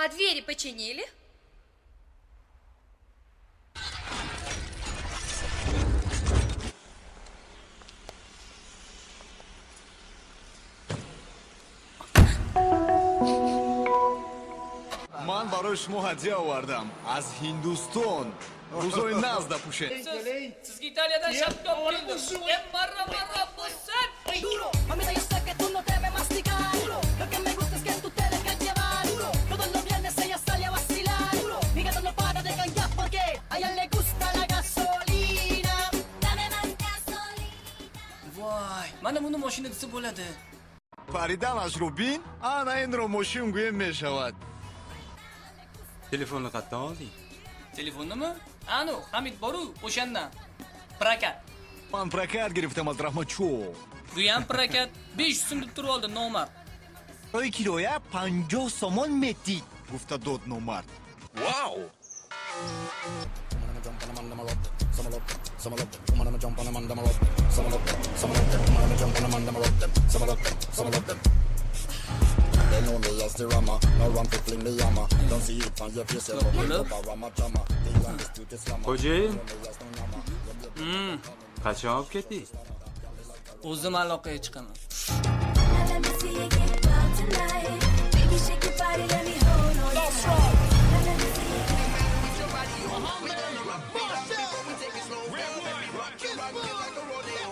А двери починили? من برای شما هدیه آوردم از هندوستان. روزای ناز دا پوشه. Siz İtalya'dan şapka yaptınız. Marra bosan. Duro, mami, yo sé que tú no te ves masticar. Duro, lo que me gusta es que tú te dejas llevar. Duro, todos los viernes ella sale a vacilar. Duro, mi gato no para de cantar porque a ella le gusta la gasolina. Dame más gasolina. Vay, mana buni mashina desa bo'ladi. Faridan Ashrobin, ana endi moshin go'yim meshavad. Telefonni qayerdan olding? Telefonnimi? Anu, Hamid boru, o'shandan. Prokat. من پرکت گرفتم از رحمتشو. Bu ham prokat 500 so'm deb turib oldi nomard. ای کیلویا 50 سومون متی. گفته داد نمرد. واو. They know me as the rammer, no run for fling the hammer. Don't see it on your face, you're up with a rama drama. They understood the slammer. Xo'jayin. Qachon olib ketding? O'zim aloqaga chiqaman. Let me see you get wild tonight. Baby, shake your body, let me hold on tight. Let me see you get wild. Your body on me. We take it slow, baby, rock it like a rodeo.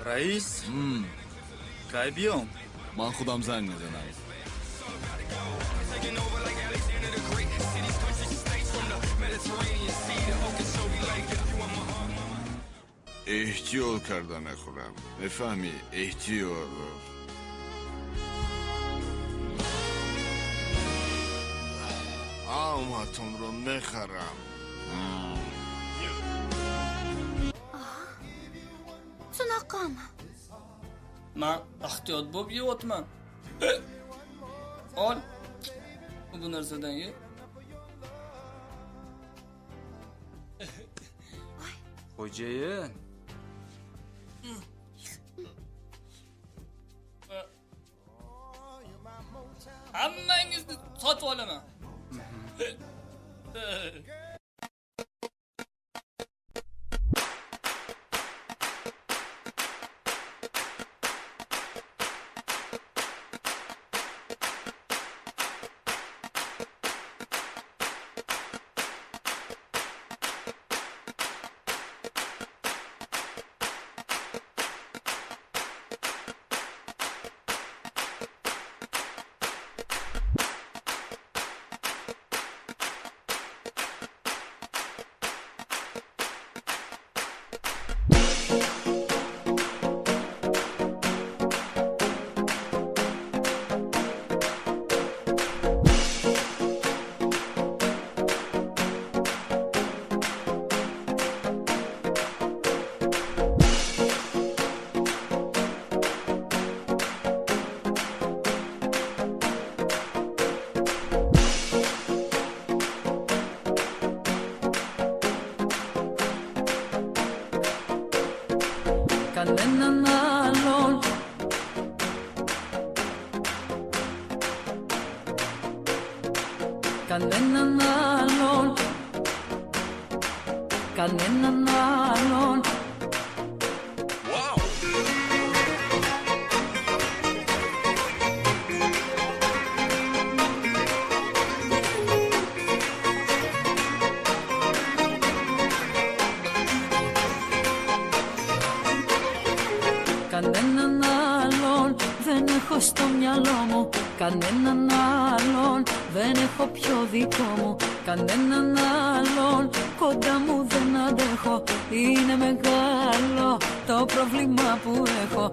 رئیس کی بیام؟ من خودم زنگ میزنم. احتیال کرده نخورم. نفهمی احتیال. آماتون رو میخرم. Sunaqami? Men ehtiyot bo'lib yeyapman. Ol. Bu narsadan ye. Xo'jayin. Hammangizni sotib olaman. Κανέναν άλλον Κανέναν άλλον Κανέναν άλλον Κανέναν άλλον δεν έχω στο μυαλό μου. Κανέναν άλλον δεν έχω πιο δικό μου. Κανέναν άλλον κοντά μου δεν αντέχω. Είναι μεγάλο το πρόβλημα που έχω.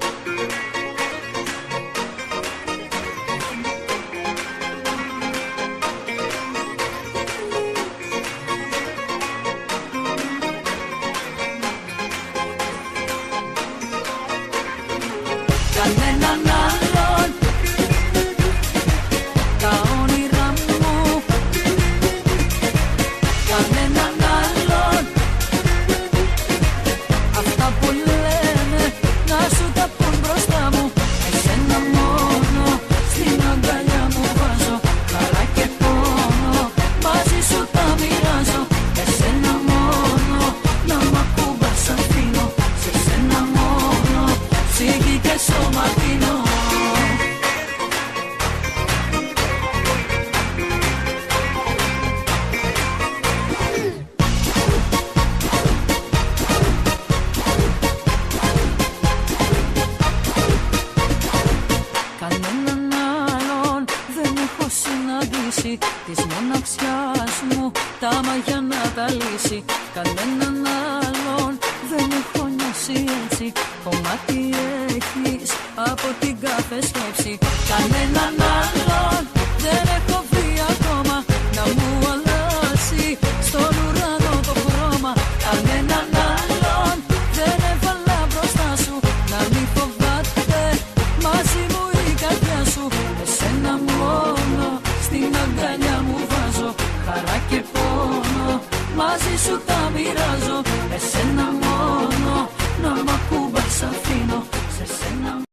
Κανέναν άλλον τα όνειρά μου. Κανέναν άλλον αυτά που λένε να και σωματινό. Κανέναν άλλον δεν έχω συναντήσει, της μοναξιάς μου τα μαγιά να τα λύσει. Κανέναν άλλον δεν έχω νιώσει έτσι, κομμάτι έχεις από την κάθε σκέψη. Κανέναν άλλον δεν έχω βρει ακόμα να μου αλλάξει στον ουρανό το χρώμα. Κανέναν άλλον δεν έβαλα μπροστά σου να μην φοβάται μαζί μου η καρδιά σου. Εσένα μόνο στην αγκαλιά μου βάζω, χαρά και πόνο μαζί σου τα μοιράζω. Εσένα μόνο να μ' ακούμπας αφήνω, σε σένα